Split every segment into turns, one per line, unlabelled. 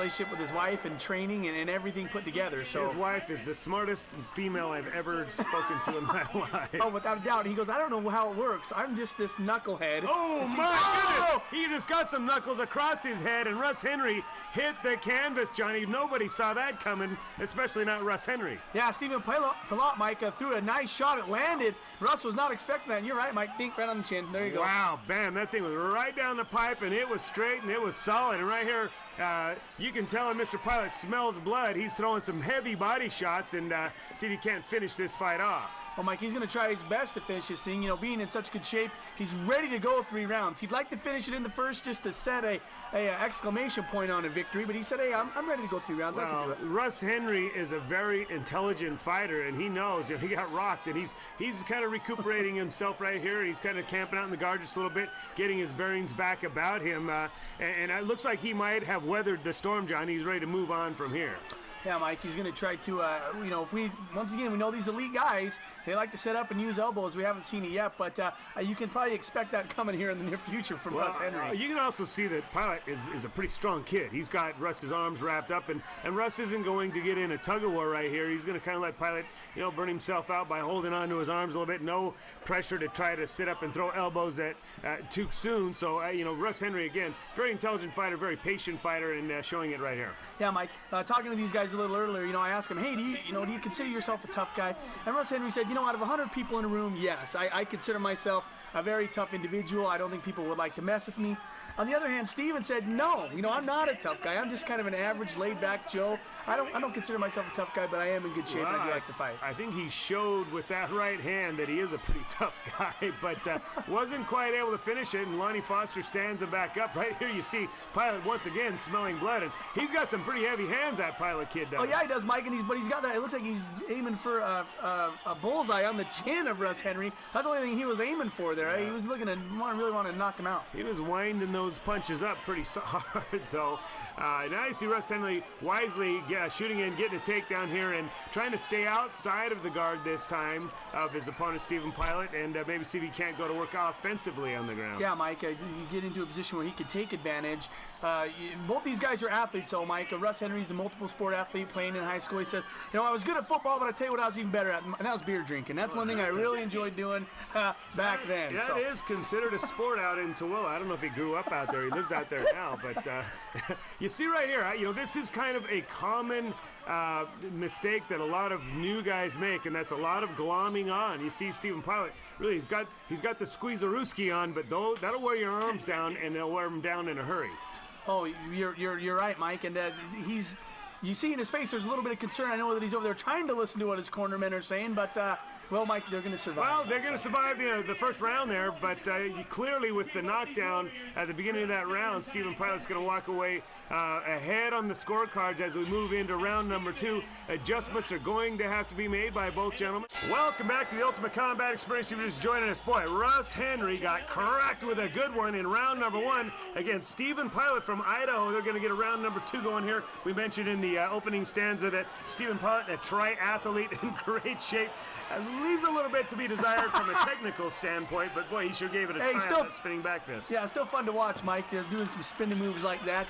relationship with his wife and training and everything put together. So
his wife is the smartest female I've ever spoken to in my life.
Oh, without a doubt. He goes, I don't know how it works. I'm just this knucklehead.
Oh, my goodness. He just got some knuckles across his head, and Russ Henrie hit the canvas, Johnny. Nobody saw that coming, especially not Russ Henrie.
Yeah, Stephen Pillott, Mike, threw a nice shot. It landed. Russ was not expecting that. And you're right, Mike. Dink right on the chin. There you go.
Wow, bam. That thing was right down the pipe, and it was straight, and it was solid. And right here, you can tell Mr. Pillott smells blood. He's throwing some heavy body shots, and see if he can't finish this fight off.
Well, Mike, he's going to try his best to finish this thing. You know, being in such good shape, he's ready to go 3 rounds. He'd like to finish it in the first just to set a exclamation point on a victory, but he said, hey, I'm ready to go 3 rounds.
Well,
I can do it.
Russ Henrie is a very intelligent fighter, and he knows, he got rocked, and he's kind of recuperating himself right here. He's kind of camping out in the guard just a little bit, getting his bearings back about him, and it looks like he might have weathered the storm, John. He's ready to move on from here.
Yeah, Mike, he's going to try to, once again, we know these elite guys, they like to set up and use elbows. We haven't seen it yet, but you can probably expect that coming here in the near future from Russ Henrie.
You can also see that Pillott is a pretty strong kid. He's got Russ's arms wrapped up, and Russ isn't going to get in a tug-of-war right here. He's going to kind of let Pillott, burn himself out by holding on to his arms a little bit. No pressure to try to sit up and throw elbows at too soon. So, Russ Henrie, again, very intelligent fighter, very patient fighter, and showing it right here.
Yeah, Mike, talking to these guys a little earlier, I asked him, hey, do you consider yourself a tough guy? And Russ Henrie said, out of 100 people in a room, yes, I consider myself a very tough individual. I don't think people would like to mess with me. On the other hand, Steven said, no, I'm not a tough guy. I'm just kind of an average, laid-back Joe. I don't consider myself a tough guy, but I am in good shape. I do like to fight.
I think he showed with that right hand that he is a pretty tough guy, but wasn't quite able to finish it, and Lonnie Foster stands him back up. Right here you see Pillott once again smelling blood, and he's got some pretty heavy hands, that Pillott kid does.
Oh, yeah, he does, Mike, but he's got that. It looks like he's aiming for a bullseye on the chin of Russ Henrie. That's the only thing he was aiming for there. He was looking to really want to knock him out.
He was winding those punches up pretty hard, though. Now you see Russ Henrie wisely shooting in, getting a takedown here, and trying to stay outside of the guard this time of his opponent, Stephen Pillott, and maybe see if he can't go to work offensively on the ground.
Yeah, Mike, you get into a position where he could take advantage. Both these guys are athletes, so Mike. Russ Henrie's a multiple sport athlete playing in high school. He said, I was good at football, but I tell you what I was even better at, and that was beer drinking. That's one thing I really enjoyed doing back then.
That is considered a sport out in Tooele. I don't know if he grew up out there. He lives out there now, but you see right here, this is kind of a common mistake that a lot of new guys make, and that's a lot of glomming on. You see Stephen Pillott, really, he's got the squeezerooski on, but that'll wear your arms down, and they'll wear them down in a hurry.
Oh, you're right, Mike, and you see in his face there's a little bit of concern. I know that he's over there trying to listen to what his cornermen are saying, but well, Mike, they're going to survive.
Well, they're going to survive the first round there, but clearly with the knockdown at the beginning of that round, Stephen Pillott's going to walk away ahead on the scorecards as we move into round number 2. Adjustments are going to have to be made by both gentlemen. Welcome back to the Ultimate Combat Experience. If you're just joining us, boy, Russ Henrie got cracked with a good one in round number 1 against Stephen Pillott from Idaho. They're going to get a round number 2 going here. We mentioned in the opening stanza that Stephen Pillott, a triathlete in great shape, leaves a little bit to be desired from a technical standpoint, but boy, he sure gave it a try on that spinning back fist.
Yeah, still fun to watch, Mike, doing some spinning moves like that.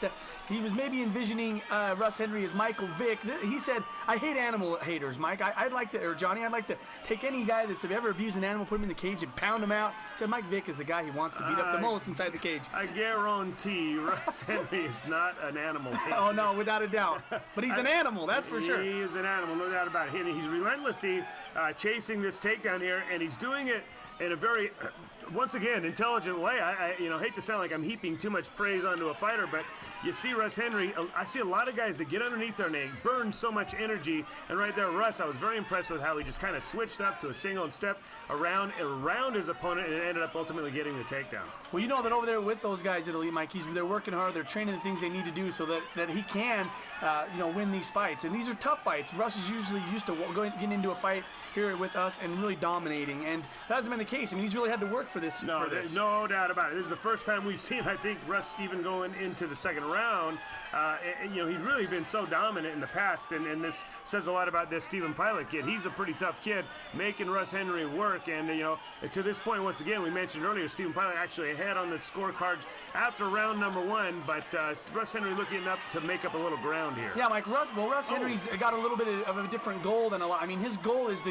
He was maybe envisioning Russ Henrie as Michael Vick. He said, I hate animal haters, Mike. I'd like to, or Johnny, I'd like to take any guy that's ever abused an animal, put him in the cage and pound him out. He said Mike Vick is the guy he wants to beat up the most inside the cage.
I guarantee Russ Henrie is not an animal hater.
Oh, no, without a doubt. But he's an animal, that's for sure.
He is an animal, no doubt about it. He's relentlessly chasing this takedown here, and he's doing it in a very, once again, intelligent way. I hate to sound like I'm heaping too much praise onto a fighter, but you see Russ Henrie, I see a lot of guys that get underneath there and they burn so much energy, and right there, Russ, I was very impressed with how he just kind of switched up to a single and stepped around his opponent and ended up ultimately getting the takedown.
Well, you know that over there with those guys at Elite, Mike, they're working hard, they're training the things they need to do so that he can, win these fights, and these are tough fights. Russ is usually used to getting into a fight here with us and really dominating, and that hasn't been the case. I mean, he's really had to work for this.
No, there's no doubt about it. This is the first time we've seen, I think, Russ even going into the second round. You know, he's really been so dominant in the past, and this says a lot about this Stephen Pillott kid. He's a pretty tough kid, making Russ Henrie work. And, you know, to this point, once again, we mentioned earlier, Stephen Pillott actually ahead on the scorecards after round number 1, but Russ Henrie looking up to make up a little ground here.
Yeah, Mike, Russ Henrie's got a little bit of a different goal than a lot. I mean, his goal is to,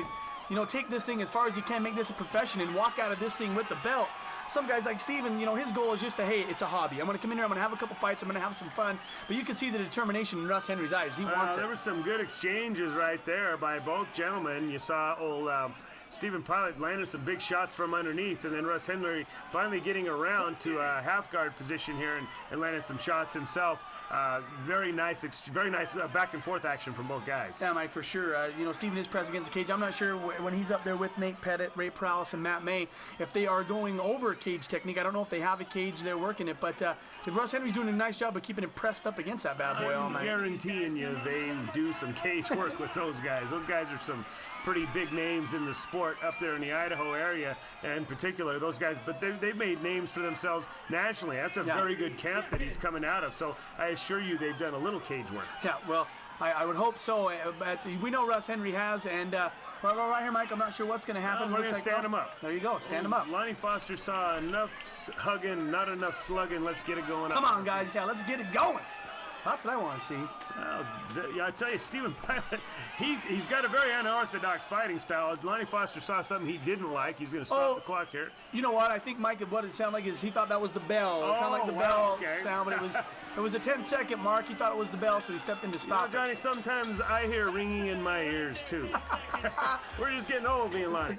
you know, take this thing as far as he can, make this a profession, and walk out of this thing with the belt. Some guys like Steven, you know, his goal is just to, hey, it's a hobby. I'm going to come in here, I'm going to have a couple fights, I'm going to have some fun. But you can see the determination in Russ Henrie's eyes. He wants it.
There were some good exchanges right there by both gentlemen. You saw old Stephen Pillott landed some big shots from underneath, and then Russ Henrie finally getting around to a half guard position here and landed some shots himself. Very nice back and forth action from both guys.
Yeah, Mike, for sure. You know, Stephen is pressed against the cage. I'm not sure when he's up there with Nate Pettit, Ray Prowse, and Matt May, if they are going over cage technique. I don't know if they have a cage they're working it, but Russ Henrie's doing a nice job of keeping him pressed up against that bad boy all night.
I'm guaranteeing you they do some cage work with those guys. Those guys are some pretty big names in the sport up there in the Idaho area, in particular, those guys. But they've made names for themselves nationally. That's a very good camp that he's coming out of. So I assure you they've done a little cage work.
Yeah, well, I would hope so. But we know Russ Henrie has, and right here, Mike, I'm not sure what's going to happen.
We're going to stand him up.
There you go, stand him up.
Lonnie Foster saw enough hugging, not enough slugging. Let's get it going.
Come on, guys. Yeah, let's get it going. That's what I want to see.
Yeah, I tell you, Stephen Pillott, he's got a very unorthodox fighting style. Lonnie Foster saw something he didn't like. He's going to stop the clock here.
You know what? I think, Mike, what it sounded like is he thought that was the bell. It sounded like the bell sound, but it was a 10-second mark. He thought it was the bell, so he stepped in to stop
it. Johnny, sometimes I hear ringing in my ears, too. We're just getting old, me and Lonnie.